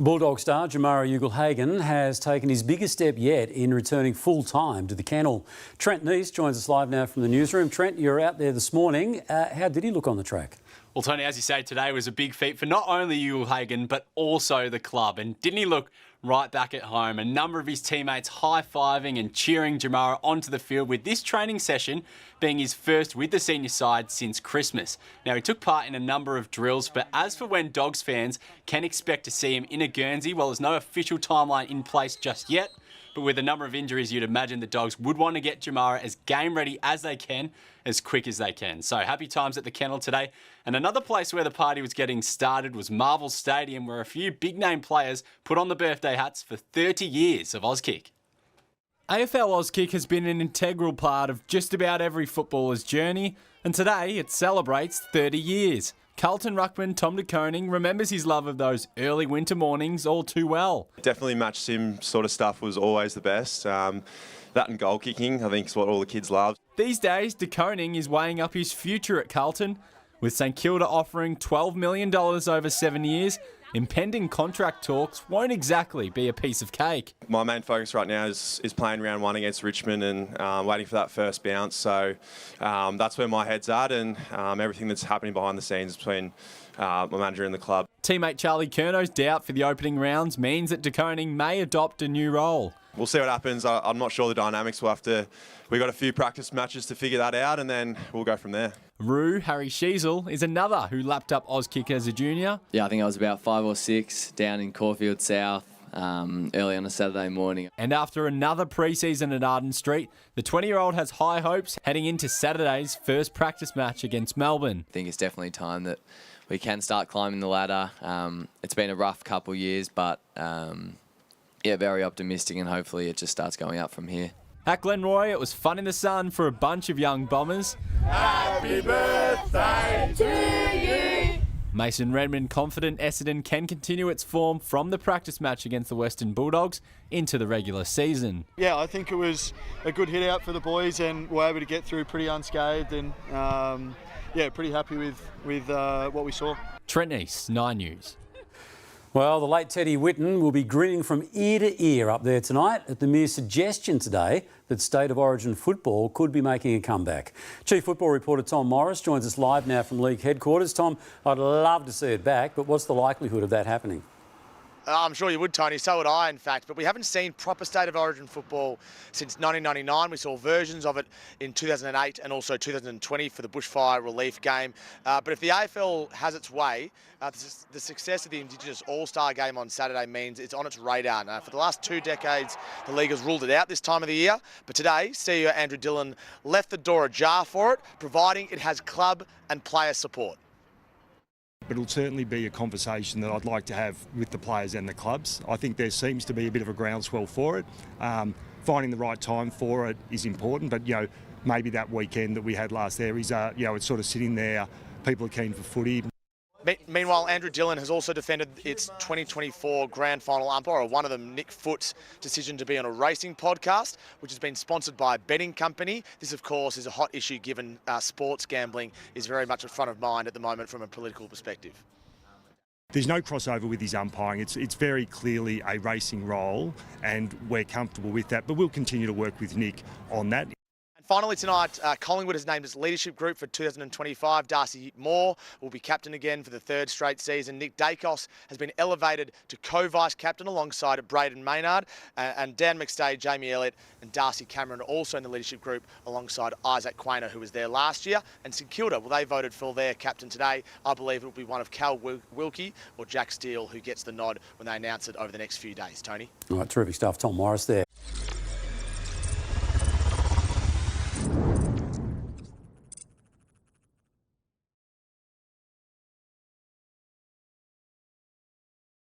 Bulldog star Ugle-Hagan has taken his biggest step yet in returning full-time to the kennel. Trent Neese joins us live now from the newsroom. Trent, you're out there this morning. How did he look on the track? Well, Tony, as you say, today was a big feat for not only Ugle-Hagan, but also the club. And didn't he look right back at home? A number of his teammates high-fiving and cheering Jamara onto the field, with this training session being his first with the senior side since Christmas. Now, he took part in a number of drills, but as for when Dogs fans can expect to see him in a Guernsey, well, there's no official timeline in place just yet. But with a number of injuries, you'd imagine the Dogs would want to get Jamara as game ready as they can, as quick as they can. So happy times at the kennel today. And another place where the party was getting started was Marvel Stadium, where a few big name players put on the birthday hats for 30 years of Auskick. AFL Auskick has been an integral part of just about every footballer's journey, and today it celebrates 30 years. Carlton ruckman Tom De Koning remembers his love of those early winter mornings all too well. Definitely match sim sort of stuff was always the best. That and goal kicking, I think, is what all the kids love. These days, De Koning is weighing up his future at Carlton, with St Kilda offering $12 million over 7 years. Impending contract talks won't exactly be a piece of cake. My main focus right now is playing round one against Richmond and waiting for that first bounce. So that's where my head's at, and everything that's happening behind the scenes between my manager and the club. Teammate Charlie Curnow's doubt for the opening rounds means that De Koning may adopt a new role. We'll see what happens. I'm not sure the dynamics. We've got a few practice matches to figure that out, and then we'll go from there. Harry Sheasel is another who lapped up Auskick as a junior. Yeah, I think I was about 5 or 6 down in Caulfield South early on a Saturday morning. And after another pre-season at Arden Street, the 20-year-old has high hopes heading into Saturday's first practice match against Melbourne. I think it's definitely time that we can start climbing the ladder. It's been a rough couple of years, but yeah, very optimistic, and hopefully it just starts going up from here. At Glenroy, it was fun in the sun for a bunch of young Bombers. Happy birthday to you! Mason Redmond confident Essendon can continue its form from the practice match against the Western Bulldogs into the regular season. Yeah, I think it was a good hit out for the boys, and we're able to get through pretty unscathed, and yeah, pretty happy with what we saw. Trent Neese, 9 News. Well, the late Teddy Whitten will be grinning from ear to ear up there tonight at the mere suggestion today that State of Origin football could be making a comeback. Chief Football reporter Tom Morris joins us live now from League headquarters. Tom, I'd love to see it back, but what's the likelihood of that happening? I'm sure you would, Tony. So would I, in fact. But we haven't seen proper State of Origin football since 1999. We saw versions of it in 2008 and also 2020 for the bushfire relief game. But if the AFL has its way, the success of the Indigenous All-Star game on Saturday means it's on its radar. Now, for the last 2 decades, the league has ruled it out this time of the year. But today, CEO Andrew Dillon left the door ajar for it, providing it has club and player support. But it'll certainly be a conversation that I'd like to have with the players and the clubs. I think there seems to be a bit of a groundswell for it. Finding the right time for it is important, but maybe that weekend that we had last there is it's sort of sitting there. People are keen for footy. Meanwhile, Andrew Dillon has also defended its 2024 grand final umpire, one of them, Nick Foot's decision to be on a racing podcast, which has been sponsored by a betting company. This, of course, is a hot issue given sports gambling is very much at front of mind at the moment from a political perspective. There's no crossover with his umpiring. It's very clearly a racing role, and we're comfortable with that, but we'll continue to work with Nick on that. Finally tonight, Collingwood has named its leadership group for 2025. Darcy Moore will be captain again for the 3rd straight season. Nick Dacos has been elevated to co-vice captain alongside Braden Maynard. And Dan McStay, Jamie Elliott and Darcy Cameron are also in the leadership group alongside Isaac Quainer, who was there last year. And St Kilda, well, they voted for their captain today. I believe it will be one of Cal Wilkie or Jack Steele who gets the nod when they announce it over the next few days. Tony? All right, terrific stuff. Tom Morris there.